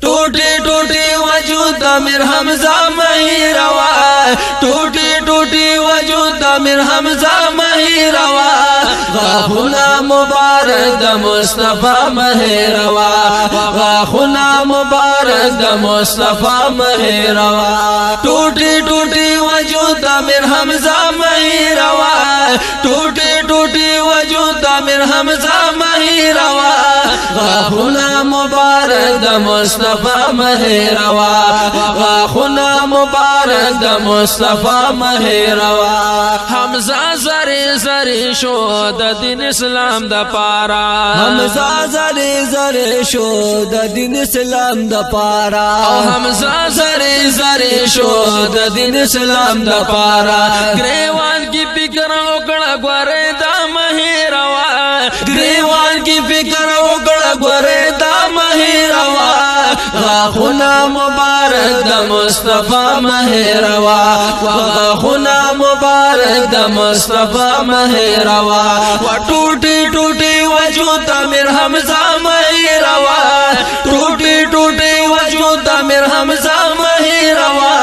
टूटी टूटी वजूद मिर हमजा मही रवा, टूटी टूटी वजूद मिर हमजा मही रवा, गाहुना मुबारक द मुस्तफा मही रवा, गाहुना मुबारक द मुस्तफा मही रवा। टूटी टूटी वजूद मिर हमजा मही रवा, टूटी टूटी वजूद मिर हमजा मही रवा, गाहुना मुबारक द मुस्तफा मही रवा, गाहुना मुबारक द मुस्तफा मही रवा। हमजा जरे जरे शो द दिन इस्लाम द पारा, हमजा जरे जरे शो द दिन इस्लाम द पारा, हमजा जरे जरे शो द दिन इस्लाम द पारा। ग्रेवान की फिक्र उकड़ा ग्वरे दा मही रवा, ग्रेवान की फिक्र उकड़ा ग्वरे दा मही रवा, गाहुना मुबारक द मुस्तफा मही रवा, गाहुना मुबारक द मुस्तफा मही रवा। टूटी टूटी वजूद मिर हमजा मही रवा, टूटी टूटी वजूद मिर हमजा मही रवा,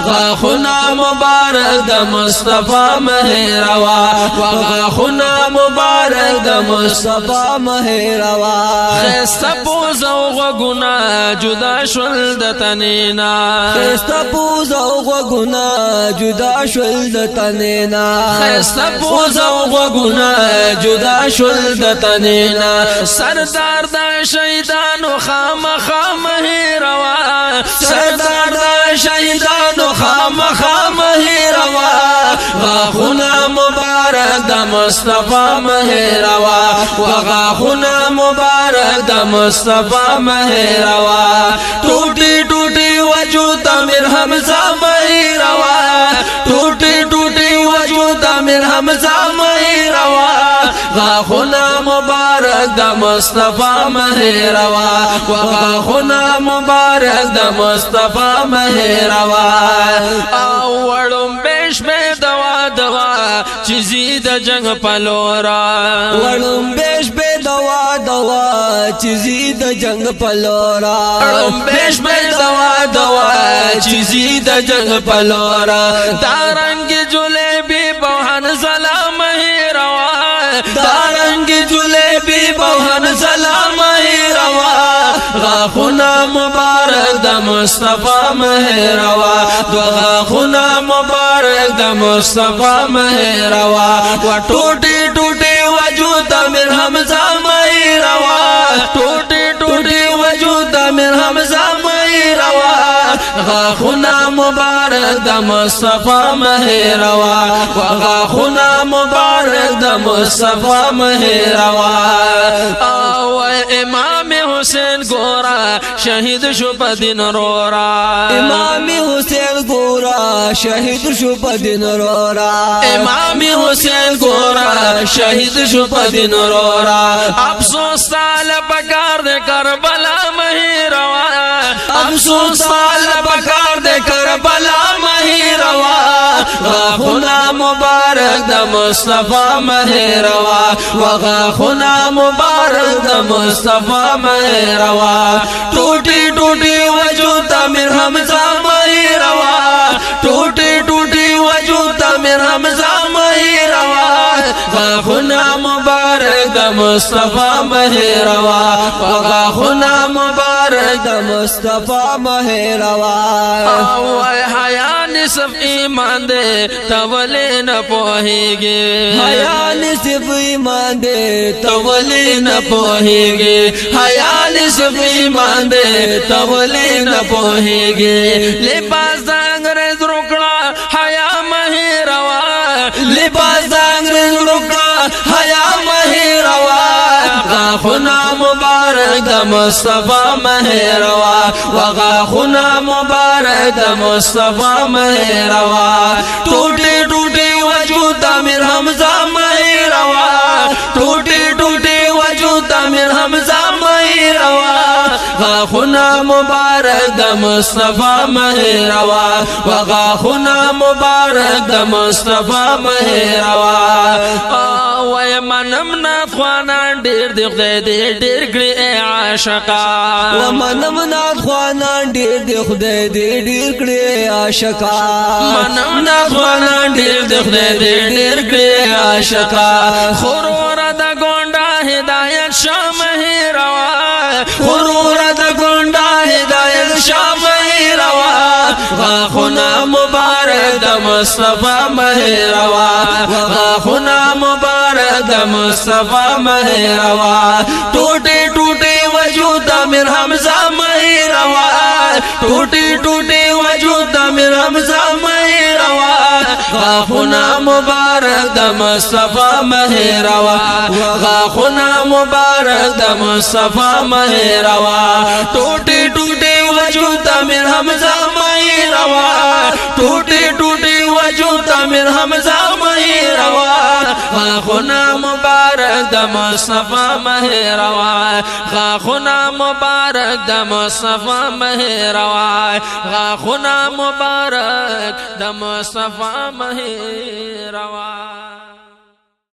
गाहुना मुबारक द मुस्तफा मही रवा, गाहुना मुबारक द मुस्तफा मही रवा। खस्तपूजो गुना जुदा शुल द तनीना, खस्तपूजो गुना जुदा शुल द तनीना, खस्तपूजो गुना जुदा शुल द तनीना। सरदार द शहीदानो खाम खाम ही रवा, सरदार द शहीदानो खाम खाम ही रवा, गाहुना मुबारक द मुस्तफा मही रवा, गाहुना मुबारक द मुस्तफा मही रवा। टूटी टूटी वजूद मिर हमजा मही रवा, टूटी टूटी वजूद मिर हमजा मही रवा, गाहुना मुबारक द मुस्तफा मही रवा, गाहुना मुबारक द मुस्तफा मही रवा। वड़ुम बेश में दवा दवा चीज़ी द जंग पलोरा, वड़ुम बेश बे दवा दवा चीज़ी द जंग पलोरा, वड़ुम बेश में दवा दवा चीज़ी द जंग पलोरा। दारंग जुलेबी बहन सलाम ही रवा, दारंग जुलेबी बहन सलाम ही रवा, गाहुना मुबारक द मुस्तफा मही रवा, गाहुना मुबारक द मुस्तफा मही रवा। टूटी टूटी वजूद मिर हमजा मही रवा, टूटी टूटी वजूद मिर हमजा मही रवा, गाहुना मुबारक द मुस्तफा मही रवा, गाहुना मुबारक द मुस्तफा मही रवा। इमाम हुसैन गोरा शहीद शुभ दिन रोरा, इमाम हुसैन गोरा शहीद शुभ दिन रोरा, इमाम हुसैन गोरा शहीद शुभ दिन रोरा। अफसोस साल बकार दे करबला मही रवा, अफसोस साल बकार दे करबला मही रवा, गाहुना मुबारक द मुस्तफा मही रवा, गाहुना मुबारक द मुस्तफा मही रवा। टूटी टूटी वजूद मिर हमजा मही रवा, टूटी टूटी वजूद मिर हमजा मही रवा, गाहुना मुबारक द मुस्तफा मही रवा, गाहुना मुबारक द मुस्तफा मही रवा। हया निसफ ईमान दे तवले न पोहेगे, हया निसफ ईमान दे तवले न पोहेगे, हया निसफ ईमान दे तवले न पोहेगे। लिबास अंग्रेज रुकड़ा हया मही रवा, लिबास अंग्रेज रुकड़ा हया मही रवा, गाहुना मुबारक द मुस्तफा मही रवा, गाहुना मुबारक द मुस्तफा मही रवा। टूटी टूटी वजूद मिर हमजा मही रवा, टूटी टूटी वजूद मिर हमजा मही रवा, गाहुना مبارک د مصطفی مهروا وغاخنا مبارک د مصطفی مهروا وای منم نات خوانان ډیر دی خدای دې ډیر کړي عاشقا ومنم نات خوانان ډیر دی خدای دې ډیر کړي عاشقا منم نات خوانان ډیر دی خدای دې ډیر کړي عاشقا خرور د ګونډه هدایت شاه مهروا خرور د ګونډه هدایت شاه مهروا غاخنا مبارک د مصطفی مهروا غاخنا مبارک د مصطفی مهروا ټوټه ټوټه وجود امیر حمزه مهروا ټوټه ټوټه وجود امیر حمزه مهروا غاخنا مبارک د مصطفی مهروا غاخنا مبارک د مصطفی مهروا ټوټه ټوټه وجود امیر حمزه مهروا ټوټه ټوټه وجود امیر حمزه مهروا غاخنا مبارک د مصطفی مهروا غاخنا مبارک د مصطفی مهروا غاخنا مبارک د مصطفی مهروا